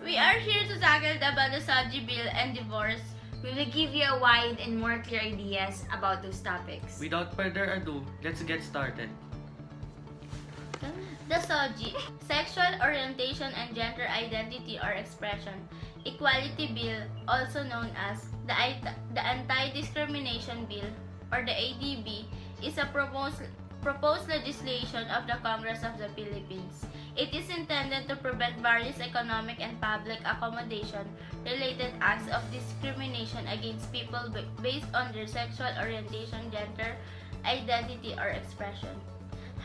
We are here to tackle about the Sogie bill and divorce. We will give you a wide and more clear ideas about those topics. Without further ado, let's get started. The Sogie, Sexual Orientation and Gender Identity or Expression, Equality Bill, also known as the Anti-Discrimination Bill or the ADB, is a proposed legislation of the Congress of the Philippines. It is intended to prevent various economic and public accommodation-related acts of discrimination against people based on their sexual orientation, gender, identity, or expression.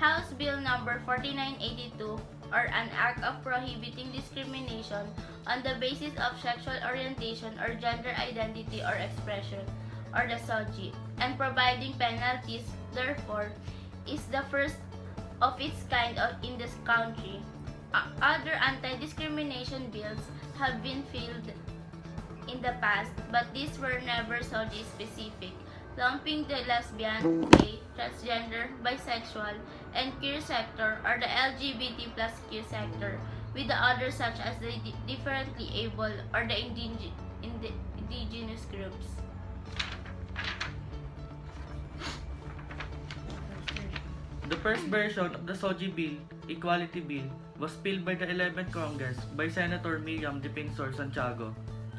House Bill Number 4982, or an act of prohibiting discrimination on the basis of sexual orientation or gender identity or expression, or the Sogie, and providing penalties, therefore, is the first of its kind in this country. Other anti-discrimination bills have been filed in the past, but these were never Sogie specific, lumping the lesbian, gay, transgender, bisexual, and queer sector or the LGBT plus Q sector with the others such as the differently able or the indigenous groups. The first version of the Sogie Bill, Equality Bill, was filed by the 11th Congress by Senator Miriam Defensor Santiago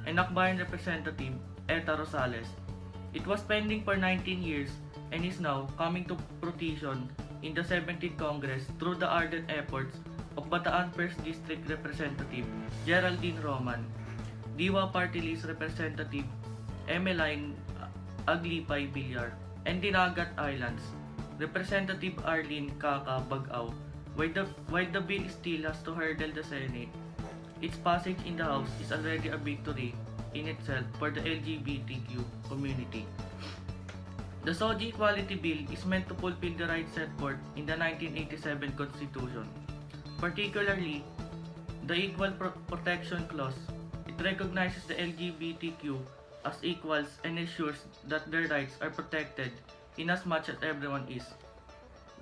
and Akbayan Representative Eta Rosales. It was pending for 19 years and is now coming to fruition in the 17th Congress through the ardent efforts of Bataan 1st District Representative Geraldine Roman, Diwa Party List Representative Emeline Aglipay Villar, and Dinagat Islands Representative Arlene Kaka Bagaw. While the bill still has to hurdle the Senate, its passage in the House is already a victory in itself for the LGBTQ community. The Sogie Equality Bill is meant to fulfill the rights set forth in the 1987 Constitution, particularly the Equal Protection Clause. It recognizes the LGBTQ as equals and ensures that their rights are protected inasmuch as everyone is.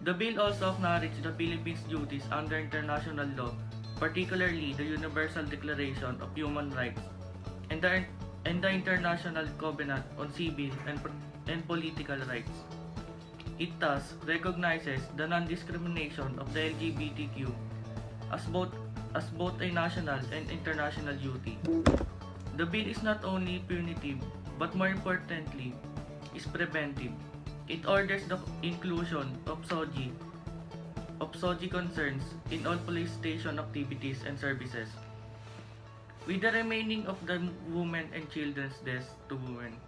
The bill also acknowledges the Philippines' duties under international law, particularly the Universal Declaration of Human Rights and the International Covenant on Civil and Political Rights. It thus recognizes the non-discrimination of the LGBTQ as both a national and international duty. The bill is not only punitive, but more importantly, is preventive. It orders the inclusion of Sogie concerns in all police station activities and services, with the remaining of the women and children's deaths to women,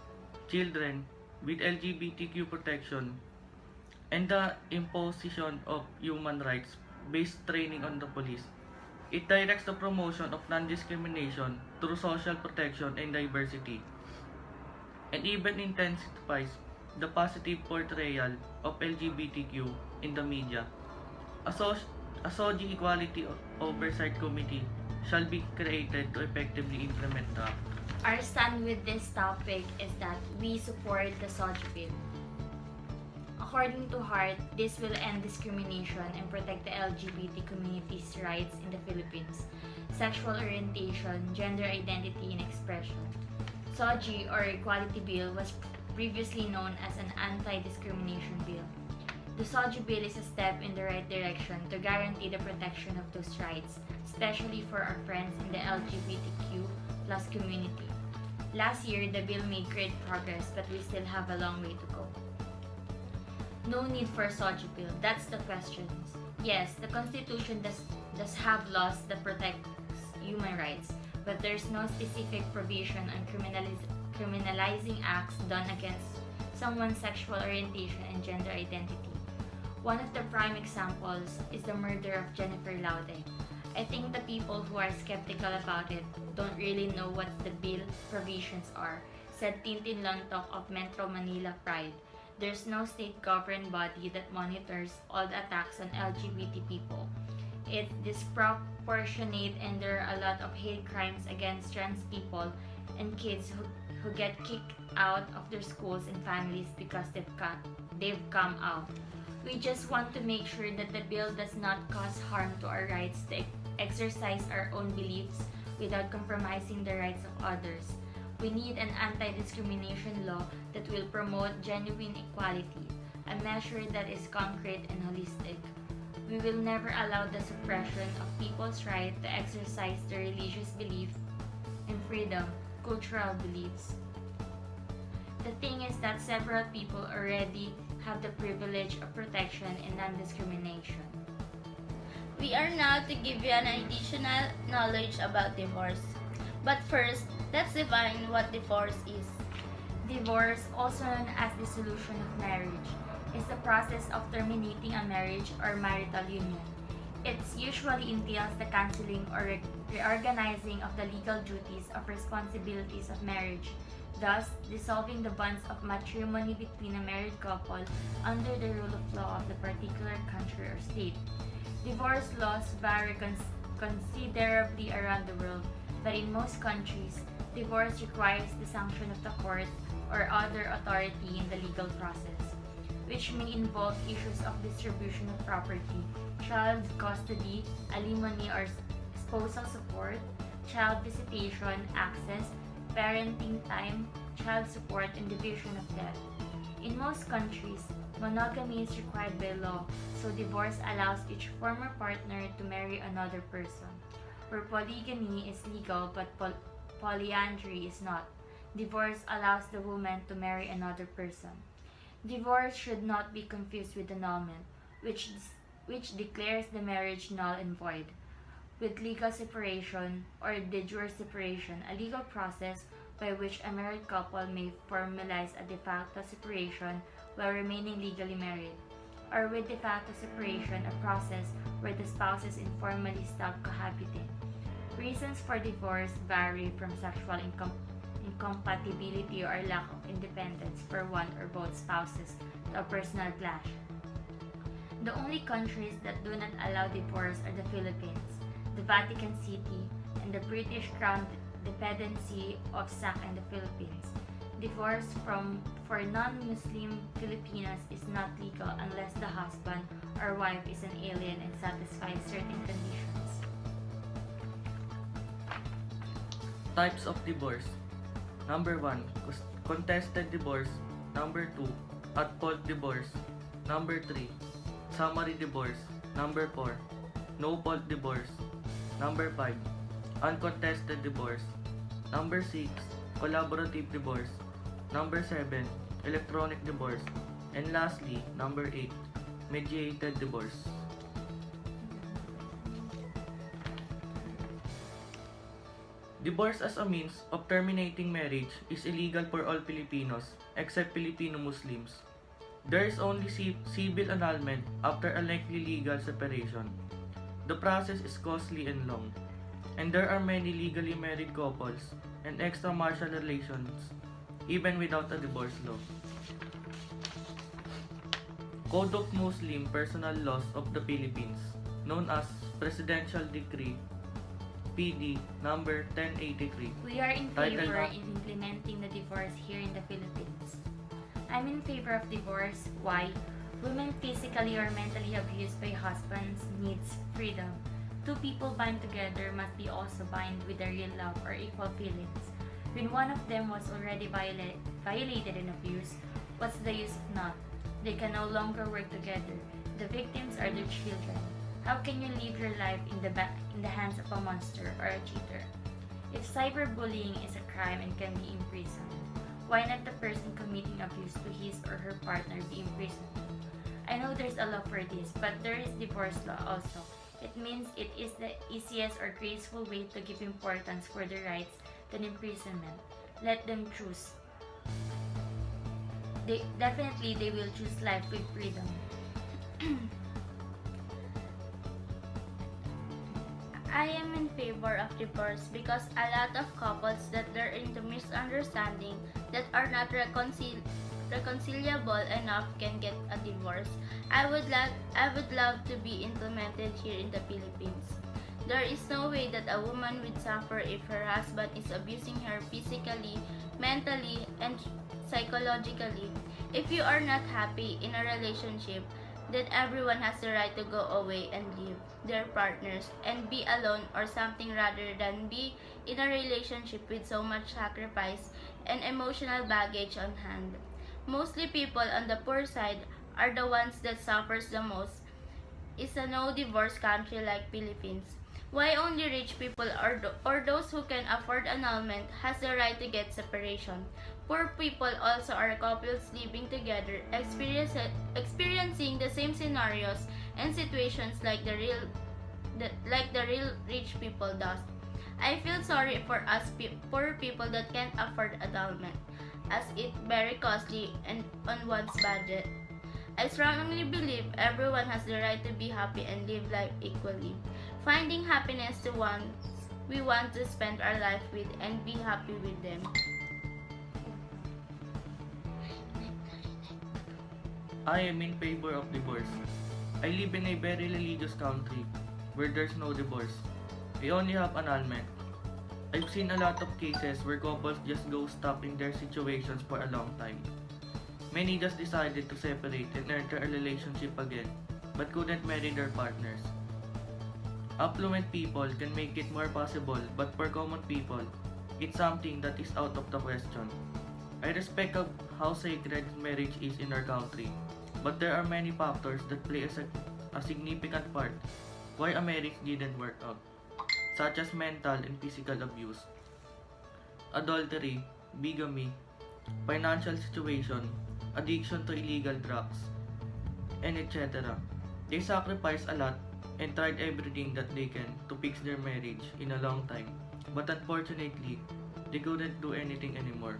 children with LGBTQ protection, and the imposition of human rights-based training on the police. It directs the promotion of non-discrimination through social protection and diversity, and even intensifies the positive portrayal of LGBTQ in the media. A Sogie Equality Oversight Committee shall be created to effectively implement the act. Our stand with this topic is that we support the Sogie bill. According to Hart, this will end discrimination and protect the LGBT community's rights in the Philippines, sexual orientation, gender identity, and expression. Sogie or Equality Bill was previously known as an anti-discrimination bill. The Sogie bill is a step in the right direction to guarantee the protection of those rights, especially for our friends in the LGBTQ plus community. Last year, the bill made great progress, but we still have a long way to go. No need for a Sogie bill, that's the question. Yes, the Constitution does have laws that protect human rights, but there's no specific provision on criminalizing acts done against someone's sexual orientation and gender identity. One of the prime examples is the murder of Jennifer Laude. I think the people who are skeptical about it don't really know what the bill provisions are, said Tintin Lontok of Metro Manila Pride. There's no state-governed body that monitors all the attacks on LGBT people. It's disproportionate and there are a lot of hate crimes against trans people and kids who get kicked out of their schools and families because they've come out. We just want to make sure that the bill does not cause harm to our rights to exercise our own beliefs without compromising the rights of others. We need an anti-discrimination law that will promote genuine equality, a measure that is concrete and holistic. We will never allow the suppression of people's right to exercise their religious belief and freedom, cultural beliefs. The thing is that several people already have the privilege of protection and non-discrimination. We are now to give you an additional knowledge about divorce. But first, let's define what divorce is. Divorce, also known as dissolution of marriage, is the process of terminating a marriage or marital union. It usually entails the canceling or reorganizing of the legal duties of responsibilities of marriage, thus dissolving the bonds of matrimony between a married couple under the rule of law of the particular country or state. Divorce laws vary considerably around the world, but in most countries, divorce requires the sanction of the court or other authority in the legal process, which may involve issues of distribution of property, child custody, alimony or spousal support, child visitation, access, parenting time, child support, and division of debt. In most countries, monogamy is required by law, so divorce allows each former partner to marry another person. Where polygamy is legal but polyandry is not, divorce allows the woman to marry another person. Divorce should not be confused with annulment, which declares the marriage null and void, with legal separation or de jure separation, a legal process by which a married couple may formalize a de facto separation while remaining legally married, or with de facto separation, a process where the spouses informally stop cohabiting. Reasons for divorce vary from sexual incompatibility or lack of independence for one or both spouses to a personal clash. The only countries that do not allow divorce are the Philippines, the Vatican City, and the British Crown dependency of SAC and the Philippines. Divorce for non-Muslim Filipinos is not legal unless the husband or wife is an alien and satisfies certain conditions. Types of divorce. Number 1, contested divorce. Number 2, at-fault divorce. Number 3, summary divorce. Number 4, no-fault divorce. Number 5, uncontested divorce. Number 6, collaborative divorce. Number 7, electronic divorce. And lastly, number 8, mediated divorce. Divorce as a means of terminating marriage is illegal for all Filipinos except Filipino Muslims. There is only civil annulment after a lengthy legal separation. The process is costly and long, and there are many legally married couples and extramarital relations even without a divorce law. Code of Muslim Personal Laws of the Philippines, known as Presidential Decree PD number 1083. We are in Title favor na- in implementing the divorce here in the Philippines. I'm in favor of divorce. Why? Women physically or mentally abused by husbands needs freedom. Two people bind together must be also bind with a real love or equal feelings. When one of them was already violated and abused, what's the use of not? They can no longer work together. The victims are their children. How can you live your life in the hands of a monster or a cheater? If cyberbullying is a crime and can be imprisoned, why not the person committing abuse to his or her partner be imprisoned? I know there's a law for this, but there is divorce law also. It means it is the easiest or graceful way to give importance for their rights than imprisonment. Let them choose. They will choose life with freedom. I am in favor of divorce because a lot of couples that are into misunderstanding that are not reconcilable enough can get a divorce. I would love to be implemented here in the Philippines. There is no way that a woman would suffer if her husband is abusing her physically, mentally, and psychologically. If you are not happy in a relationship, then everyone has the right to go away and leave their partners and be alone or something rather than be in a relationship with so much sacrifice and emotional baggage on hand. Mostly people on the poor side are the ones that suffers the most. Is a no divorce country like Philippines. Why only rich people or those who can afford annulment has the right to get separation? Poor people also are couples living together, experiencing the same scenarios and situations like the real rich people does. I feel sorry for us poor people that can't afford annulment, as it very costly and on one's budget. I strongly believe everyone has the right to be happy and live life equally. Finding happiness to ones we want to spend our life with and be happy with them. I am in favor of divorce. I live in a very religious country where there's no divorce. We only have annulment. I've seen a lot of cases where couples just go stuck in their situations for a long time. Many just decided to separate and enter a relationship again, but couldn't marry their partners. Affluent people can make it more possible, but for common people, it's something that is out of the question. I respect of how sacred marriage is in our country, but there are many factors that play a significant part why a marriage didn't work out, such as mental and physical abuse, adultery, bigamy, financial situation, addiction to illegal drugs, and etc. They sacrificed a lot and tried everything that they can to fix their marriage in a long time, but unfortunately, they couldn't do anything anymore.